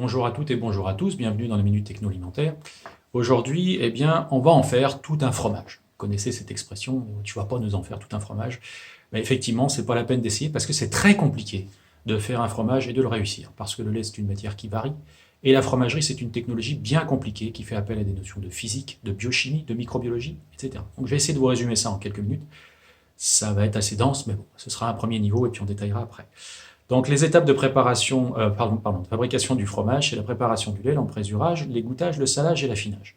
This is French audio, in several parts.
Bonjour à toutes et bonjour à tous, bienvenue dans les Minutes Techno Alimentaires. Aujourd'hui, on va en faire tout un fromage. Vous connaissez cette expression, tu vas pas nous en faire tout un fromage. Mais effectivement, c'est pas la peine d'essayer parce que c'est très compliqué de faire un fromage et de le réussir. Parce que le lait, c'est une matière qui varie. Et la fromagerie, c'est une technologie bien compliquée qui fait appel à des notions de physique, de biochimie, de microbiologie, etc. Donc je vais essayer de vous résumer ça en quelques minutes. Ça va être assez dense, mais bon, ce sera un premier niveau et puis on détaillera après. Donc les étapes de préparation, de fabrication du fromage, c'est la préparation du lait, l'emprésurage, l'égouttage, le salage et l'affinage.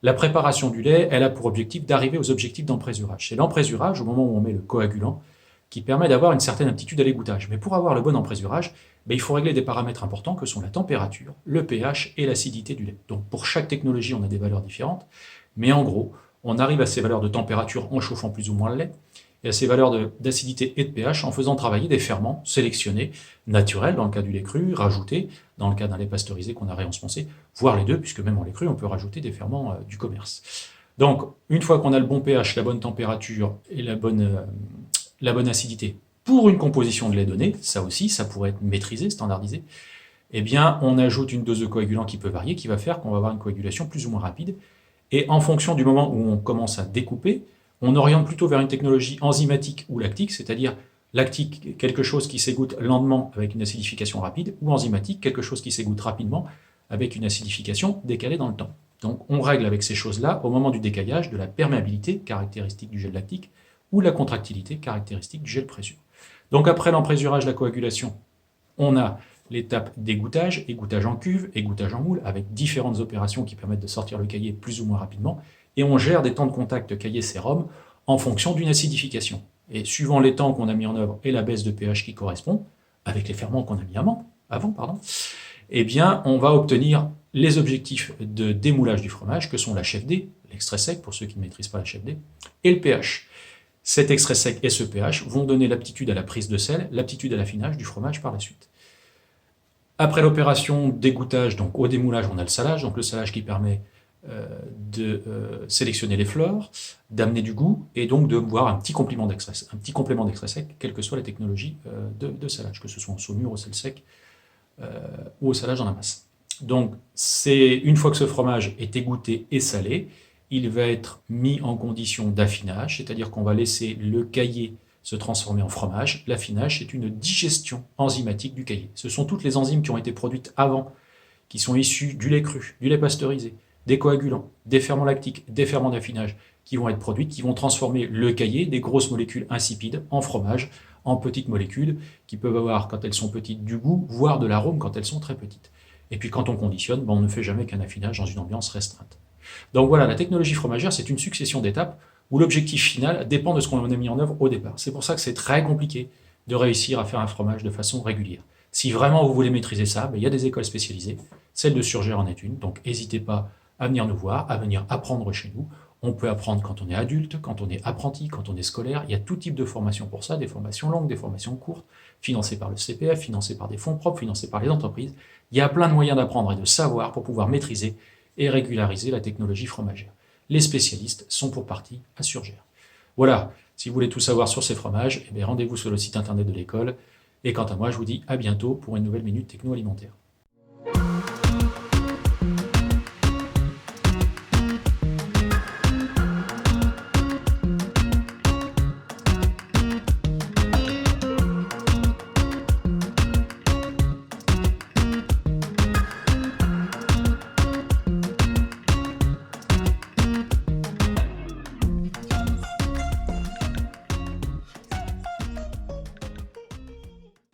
La préparation du lait, elle a pour objectif d'arriver aux objectifs d'emprésurage. C'est l'emprésurage, au moment où on met le coagulant, qui permet d'avoir une certaine aptitude à l'égouttage. Mais pour avoir le bon emprésurage, il faut régler des paramètres importants que sont la température, le pH et l'acidité du lait. Donc pour chaque technologie, on a des valeurs différentes, mais en gros, on arrive à ces valeurs de température en chauffant plus ou moins le lait, et à ces valeurs d'acidité et de pH en faisant travailler des ferments sélectionnés, naturels dans le cas du lait cru, rajoutés dans le cas d'un lait pasteurisé qu'on a réensemencé, voire les deux, puisque même en lait cru, on peut rajouter des ferments du commerce. Donc, une fois qu'on a le bon pH, la bonne température et la bonne acidité pour une composition de lait donnée, ça aussi, ça pourrait être maîtrisé, standardisé, on ajoute une dose de coagulant qui peut varier, qui va faire qu'on va avoir une coagulation plus ou moins rapide. Et en fonction du moment où on commence à découper, on oriente plutôt vers une technologie enzymatique ou lactique, c'est-à-dire lactique, quelque chose qui s'égoutte lentement avec une acidification rapide, ou enzymatique, quelque chose qui s'égoutte rapidement avec une acidification décalée dans le temps. Donc on règle avec ces choses-là au moment du décaillage de la perméabilité caractéristique du gel lactique ou la contractilité caractéristique du gel présure. Donc après l'emprésurage, la coagulation, on a l'étape d'égouttage, égouttage en cuve, égouttage en moule, avec différentes opérations qui permettent de sortir le caillé plus ou moins rapidement, et on gère des temps de contact caillé-sérum en fonction d'une acidification. Et suivant les temps qu'on a mis en œuvre et la baisse de pH qui correspond, avec les ferments qu'on a mis avant, on va obtenir les objectifs de démoulage du fromage, que sont l'HFD, l'extrait sec, pour ceux qui ne maîtrisent pas l'HFD, et le pH. Cet extrait sec et ce pH vont donner l'aptitude à la prise de sel, l'aptitude à l'affinage du fromage par la suite. Après l'opération d'égouttage, donc au démoulage, on a le salage, donc le salage qui permet de sélectionner les fleurs, d'amener du goût et donc de boire un petit complément d'extrait sec, quelle que soit la technologie de salage, que ce soit en saumure, au sel sec ou au salage en amasse. Donc une fois que ce fromage est égoutté et salé, il va être mis en condition d'affinage, c'est-à-dire qu'on va laisser le caillé se transformer en fromage. L'affinage, c'est une digestion enzymatique du caillé. Ce sont toutes les enzymes qui ont été produites avant, qui sont issues du lait cru, du lait pasteurisé, des coagulants, des ferments lactiques, des ferments d'affinage qui vont être produites, qui vont transformer le caillé, des grosses molécules insipides, en fromage, en petites molécules qui peuvent avoir, quand elles sont petites, du goût, voire de l'arôme quand elles sont très petites. Et puis quand on conditionne, on ne fait jamais qu'un affinage dans une ambiance restreinte. Donc voilà, la technologie fromagère, c'est une succession d'étapes où l'objectif final dépend de ce qu'on a mis en œuvre au départ. C'est pour ça que c'est très compliqué de réussir à faire un fromage de façon régulière. Si vraiment vous voulez maîtriser ça, il y a des écoles spécialisées, celle de Surgère en est une, donc n'hésitez pas à venir nous voir, à venir apprendre chez nous. On peut apprendre quand on est adulte, quand on est apprenti, quand on est scolaire. Il y a tout type de formation pour ça, des formations longues, des formations courtes, financées par le CPF, financées par des fonds propres, financées par les entreprises. Il y a plein de moyens d'apprendre et de savoir pour pouvoir maîtriser et régulariser la technologie fromagère. Les spécialistes sont pour partie à Surgère. Voilà, si vous voulez tout savoir sur ces fromages, rendez-vous sur le site internet de l'école. Et quant à moi, je vous dis à bientôt pour une nouvelle Minute Techno Alimentaire.